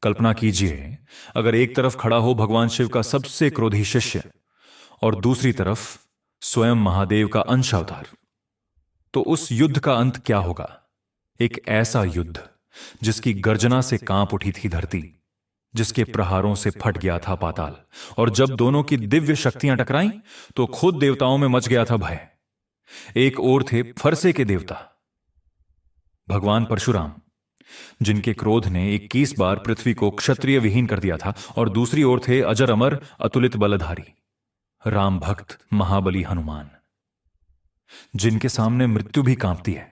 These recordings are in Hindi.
कल्पना कीजिए, अगर एक तरफ खड़ा हो भगवान शिव का सबसे क्रोधी शिष्य और दूसरी तरफ स्वयं महादेव का अंश अवतार, तो उस युद्ध का अंत क्या होगा? एक ऐसा युद्ध जिसकी गर्जना से कांप उठी थी धरती, जिसके प्रहारों से फट गया था पाताल, और जब दोनों की दिव्य शक्तियां टकराईं तो खुद देवताओं में मच गया था भय। एक ओर थे फरसे के देवता भगवान परशुराम, जिनके क्रोध ने 21 बार पृथ्वी को क्षत्रिय विहीन कर दिया था, और दूसरी ओर थे अजर अमर अतुलित बलधारी राम भक्त महाबली हनुमान, जिनके सामने मृत्यु भी कांपती है।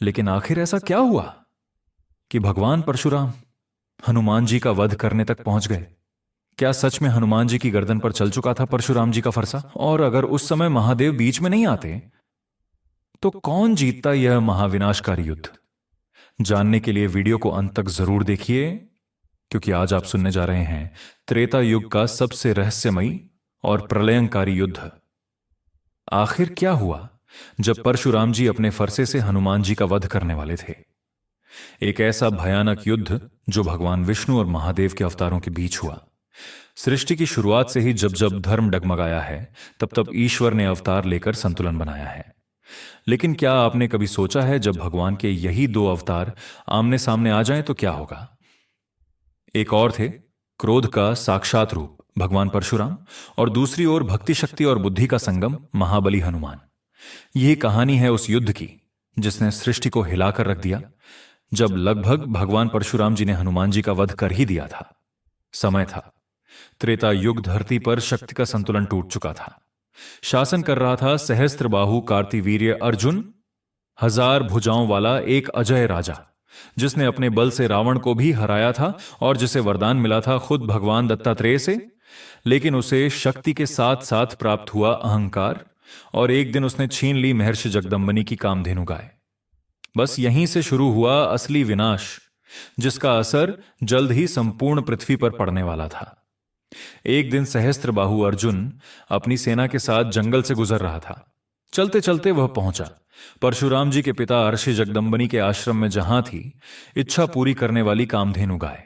लेकिन आखिर ऐसा क्या हुआ कि भगवान परशुराम हनुमान जी का वध करने तक पहुंच गए? क्या सच में हनुमान जी की गर्दन पर चल चुका था परशुराम जी का फरसा? और अगर उस समय महादेव बीच में नहीं आते तो कौन जीतता यह महाविनाशकारी युद्ध? जानने के लिए वीडियो को अंत तक जरूर देखिए, क्योंकि आज आप सुनने जा रहे हैं त्रेता युग का सबसे रहस्यमयी और प्रलयंकारी युद्ध। आखिर क्या हुआ जब परशुराम जी अपने फरसे से हनुमान जी का वध करने वाले थे? एक ऐसा भयानक युद्ध जो भगवान विष्णु और महादेव के अवतारों के बीच हुआ। सृष्टि की शुरुआत से ही जब जब धर्म डगमगाया है, तब तब ईश्वर ने अवतार लेकर संतुलन बनाया है। लेकिन क्या आपने कभी सोचा है, जब भगवान के यही दो अवतार आमने सामने आ जाएं तो क्या होगा? एक और थे क्रोध का साक्षात रूप भगवान परशुराम, और दूसरी ओर भक्ति शक्ति और बुद्धि का संगम महाबली हनुमान। यह कहानी है उस युद्ध की जिसने सृष्टि को हिलाकर रख दिया। जब लगभग भगवान परशुराम जी ने हनुमान जी का वध कर ही दिया था, समय था त्रेता युग, धरती पर शक्ति का संतुलन टूट चुका था। शासन कर रहा था सहस्त्रबाहु कार्तिवीर्य अर्जुन, 1000 भुजाओं वाला एक अजय राजा, जिसने अपने बल से रावण को भी हराया था और जिसे वरदान मिला था खुद भगवान दत्तात्रेय से। लेकिन उसे शक्ति के साथ साथ प्राप्त हुआ अहंकार, और एक दिन उसने छीन ली महर्षि जगदम्बनी की कामधेनु गाय। बस यहीं से शुरू हुआ असली विनाश, जिसका असर जल्द ही संपूर्ण पृथ्वी पर पड़ने वाला था। एक दिन सहस्त्रबाहु अर्जुन अपनी सेना के साथ जंगल से गुजर रहा था। चलते चलते वह पहुंचा परशुराम जी के पिता ऋषि जगदम्बनी के आश्रम में, जहां थी इच्छा पूरी करने वाली कामधेनु गाय।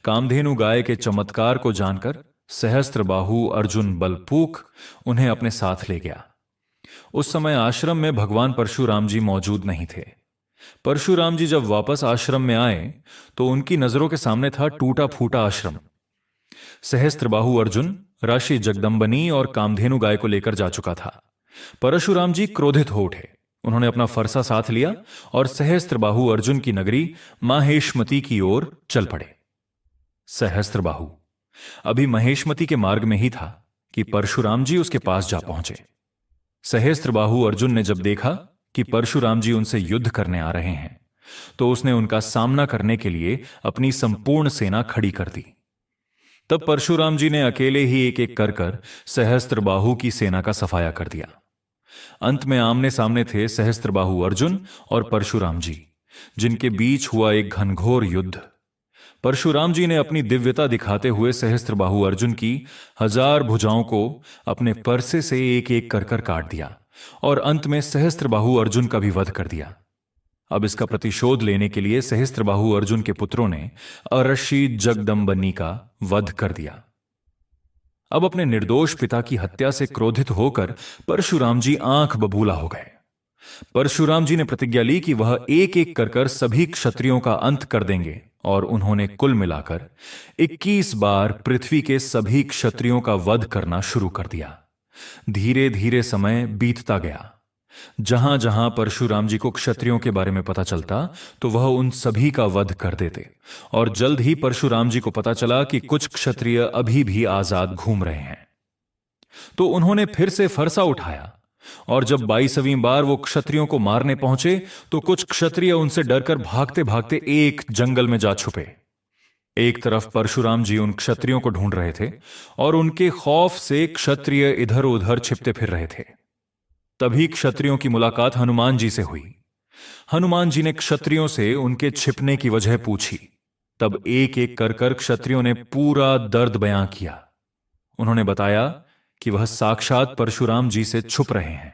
कामधेनु गाय के चमत्कार को जानकर सहस्त्रबाहु अर्जुन बलपूक उन्हें अपने साथ ले गया। उस समय आश्रम में भगवान परशुराम जी मौजूद नहीं थे। परशुराम जी जब वापस आश्रम में आए तो उनकी नजरों के सामने था टूटा फूटा आश्रम। सहस्त्रबाहु अर्जुन ऋषि जगदम्बनी और कामधेनु गाय को लेकर जा चुका था। परशुराम जी क्रोधित हो उठे। उन्होंने अपना फरसा साथ लिया और सहस्त्रबाहु अर्जुन की नगरी माहेशमती की ओर चल पड़े। सहस्त्रबाहु अभी महेशमती के मार्ग में ही था कि परशुराम जी उसके पास जा पहुंचे। सहस्त्रबाहु अर्जुन ने जब देखा कि परशुराम जी उनसे युद्ध करने आ रहे हैं, तो उसने उनका सामना करने के लिए अपनी संपूर्ण सेना खड़ी कर दी। तब परशुराम जी ने अकेले ही एक एक कर सहस्त्रबाहु की सेना का सफाया कर दिया। अंत में आमने सामने थे सहस्त्रबाहु अर्जुन और परशुराम जी, जिनके बीच हुआ एक घनघोर युद्ध। परशुराम जी ने अपनी दिव्यता दिखाते हुए सहस्त्रबाहु अर्जुन की 1000 भुजाओं को अपने परसे से एक एक कर काट दिया, और अंत में सहस्त्रबाहु अर्जुन का भी वध कर दिया। अब इसका प्रतिशोध लेने के लिए सहस्त्रबाहु अर्जुन के पुत्रों ने ऋषि जगदम्बनी का वध कर दिया। अब अपने निर्दोष पिता की हत्या से क्रोधित होकर परशुराम जी आंख बबूला हो गए। परशुराम जी ने प्रतिज्ञा ली कि वह एक एक कर सभी क्षत्रियों का अंत कर देंगे, और उन्होंने कुल मिलाकर 21 बार पृथ्वी के सभी क्षत्रियों का वध करना शुरू कर दिया। धीरे धीरे समय बीतता गया। जहां जहां परशुराम जी को क्षत्रियों के बारे में पता चलता तो वह उन सभी का वध कर देते, और जल्द ही परशुराम जी को पता चला कि कुछ क्षत्रिय अभी भी आजाद घूम रहे हैं। तो उन्होंने फिर से फरसा उठाया, और जब 22वीं बार वो क्षत्रियों को मारने पहुंचे तो कुछ क्षत्रिय उनसे डरकर भागते भागते एक जंगल में जा छुपे। एक तरफ परशुराम जी उन क्षत्रियों को ढूंढ रहे थे, और उनके खौफ से क्षत्रिय इधर उधर छिपते फिर रहे थे। तभी क्षत्रियों की मुलाकात हनुमान जी से हुई। हनुमान जी ने क्षत्रियों से उनके छिपने की वजह पूछी। तब एक एक कर क्षत्रियों ने पूरा दर्द बयां किया। उन्होंने बताया कि वह साक्षात परशुराम जी से छुप रहे हैं,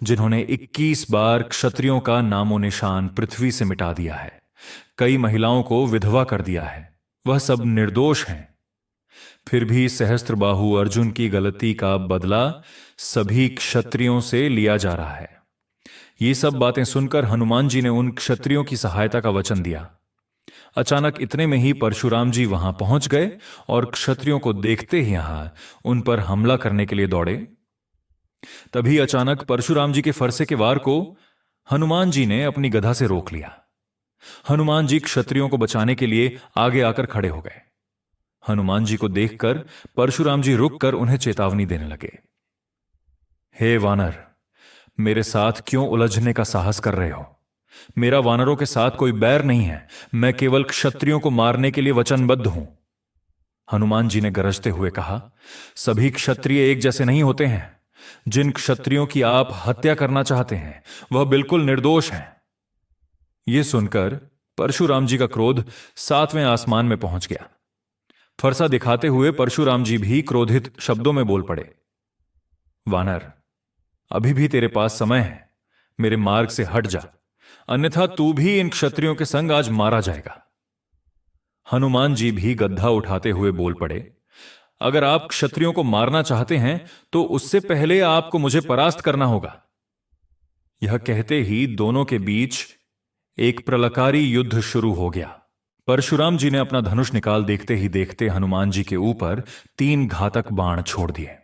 जिन्होंने 21 बार क्षत्रियों का नामो निशान पृथ्वी से मिटा दिया है, कई महिलाओं को विधवा कर दिया है, वह सब निर्दोष हैं। फिर भी सहस्त्रबाहु अर्जुन की गलती का बदला सभी क्षत्रियों से लिया जा रहा है। ये सब बातें सुनकर हनुमान जी ने उन क्षत्रियों की सहायता का वचन दिया। अचानक इतने में ही परशुराम जी वहां पहुंच गए और क्षत्रियों को देखते ही यहां उन पर हमला करने के लिए दौड़े। तभी अचानक परशुराम जी के फरसे के वार को हनुमान जी ने अपनी गदा से रोक लिया। हनुमान जी क्षत्रियों को बचाने के लिए आगे आकर खड़े हो गए। हनुमान जी को देखकर परशुराम जी रुककर उन्हें चेतावनी देने लगे। हे वानर, मेरे साथ क्यों उलझने का साहस कर रहे हो? मेरा वानरों के साथ कोई बैर नहीं है। मैं केवल क्षत्रियों को मारने के लिए वचनबद्ध हूं। हनुमान जी ने गरजते हुए कहा, सभी क्षत्रिय एक जैसे नहीं होते हैं। जिन क्षत्रियों की आप हत्या करना चाहते हैं वह बिल्कुल निर्दोष हैं। यह सुनकर परशुराम जी का क्रोध 7वें आसमान में पहुंच गया। फरसा दिखाते हुए परशुराम जी भी क्रोधित शब्दों में बोल पड़े, वानर, अभी भी तेरे पास समय है। मेरे मार्ग से हट जा, अन्यथा तू भी इन क्षत्रियों के संग आज मारा जाएगा। हनुमान जी भी गद्दा उठाते हुए बोल पड़े, अगर आप क्षत्रियों को मारना चाहते हैं तो उससे पहले आपको मुझे परास्त करना होगा। यह कहते ही दोनों के बीच एक प्रलकारी युद्ध शुरू हो गया। परशुराम जी ने अपना धनुष निकाल देखते ही देखते हनुमान जी के ऊपर 3 घातक बाण छोड़ दिए।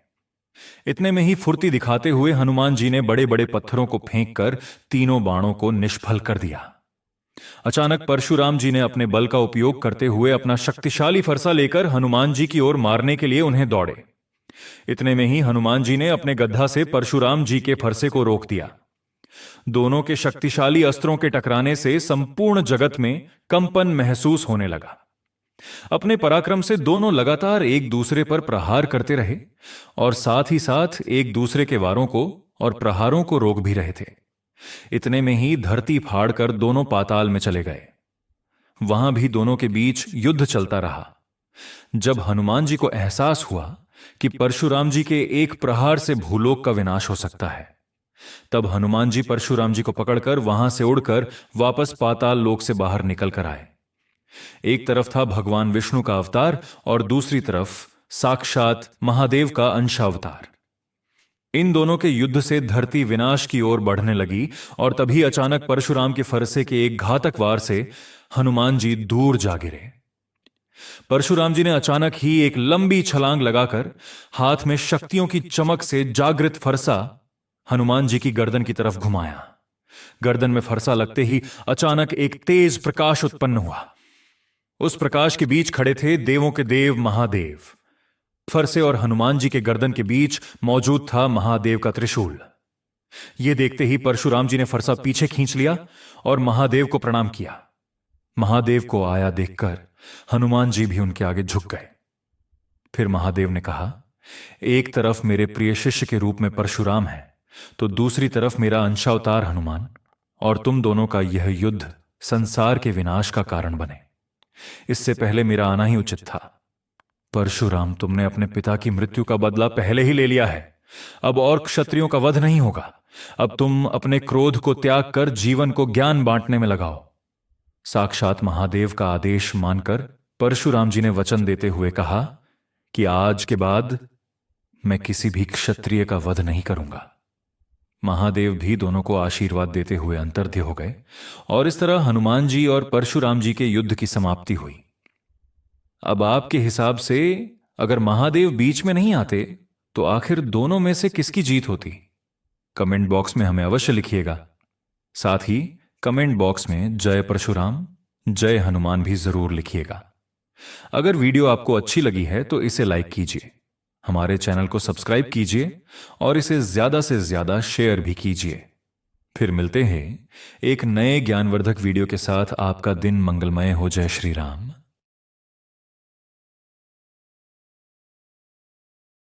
इतने में ही फुर्ती दिखाते हुए हनुमान जी ने बड़े बड़े पत्थरों को फेंककर तीनों बाणों को निष्फल कर दिया। अचानक परशुराम जी ने अपने बल का उपयोग करते हुए अपना शक्तिशाली फरसा लेकर हनुमान जी की ओर मारने के लिए उन्हें दौड़े। इतने में ही हनुमान जी ने अपने गद्दा से परशुराम जी के फरसे को रोक दिया। दोनों के शक्तिशाली अस्त्रों के टकराने से संपूर्ण जगत में कंपन महसूस होने लगा। अपने पराक्रम से दोनों लगातार एक दूसरे पर प्रहार करते रहे और साथ ही साथ एक दूसरे के वारों को और प्रहारों को रोक भी रहे थे। इतने में ही धरती फाड़कर दोनों पाताल में चले गए। वहां भी दोनों के बीच युद्ध चलता रहा। जब हनुमान जी को एहसास हुआ कि परशुराम जी के एक प्रहार से भूलोक का विनाश हो सकता है, तब हनुमान जी परशुराम जी को पकड़कर वहां से उड़कर वापस पाताल लोक से बाहर निकल कर आए। एक तरफ था भगवान विष्णु का अवतार और दूसरी तरफ साक्षात महादेव का अंशावतार। इन दोनों के युद्ध से धरती विनाश की ओर बढ़ने लगी और तभी अचानक परशुराम के फरसे के एक घातक वार से हनुमान जी दूर जा गिरे। परशुराम जी ने अचानक ही एक लंबी छलांग लगाकर हाथ में शक्तियों की चमक से जागृत फरसा हनुमान जी की गर्दन की तरफ घुमाया। गर्दन में फरसा लगते ही अचानक एक तेज प्रकाश उत्पन्न हुआ। उस प्रकाश के बीच खड़े थे देवों के देव महादेव। फरसे और हनुमान जी के गर्दन के बीच मौजूद था महादेव का त्रिशूल। यह देखते ही परशुराम जी ने फरसा पीछे खींच लिया और महादेव को प्रणाम किया। महादेव को आया देखकर हनुमान जी भी उनके आगे झुक गए। फिर महादेव ने कहा, एक तरफ मेरे प्रिय शिष्य के रूप में परशुराम है तो दूसरी तरफ मेरा अंशावतार हनुमान, और तुम दोनों का यह युद्ध संसार के विनाश का कारण बने। इससे पहले मेरा आना ही उचित था। परशुराम, तुमने अपने पिता की मृत्यु का बदला पहले ही ले लिया है। अब और क्षत्रियों का वध नहीं होगा। अब तुम अपने क्रोध को त्याग कर जीवन को ज्ञान बांटने में लगाओ। साक्षात महादेव का आदेश मानकर परशुराम जी ने वचन देते हुए कहा कि आज के बाद मैं किसी भी क्षत्रिय का वध नहीं करूंगा। महादेव भी दोनों को आशीर्वाद देते हुए अंतर्ध्य हो गए और इस तरह हनुमान जी और परशुराम जी के युद्ध की समाप्ति हुई। अब आपके हिसाब से अगर महादेव बीच में नहीं आते तो आखिर दोनों में से किसकी जीत होती? कमेंट बॉक्स में हमें अवश्य लिखिएगा। साथ ही कमेंट बॉक्स में जय परशुराम, जय हनुमान भी जरूर लिखिएगा। अगर वीडियो आपको अच्छी लगी है तो इसे लाइक कीजिए, हमारे चैनल को सब्सक्राइब कीजिए और इसे ज्यादा से ज्यादा शेयर भी कीजिए। फिर मिलते हैं एक नए ज्ञानवर्धक वीडियो के साथ। आपका दिन मंगलमय हो। जय श्री राम।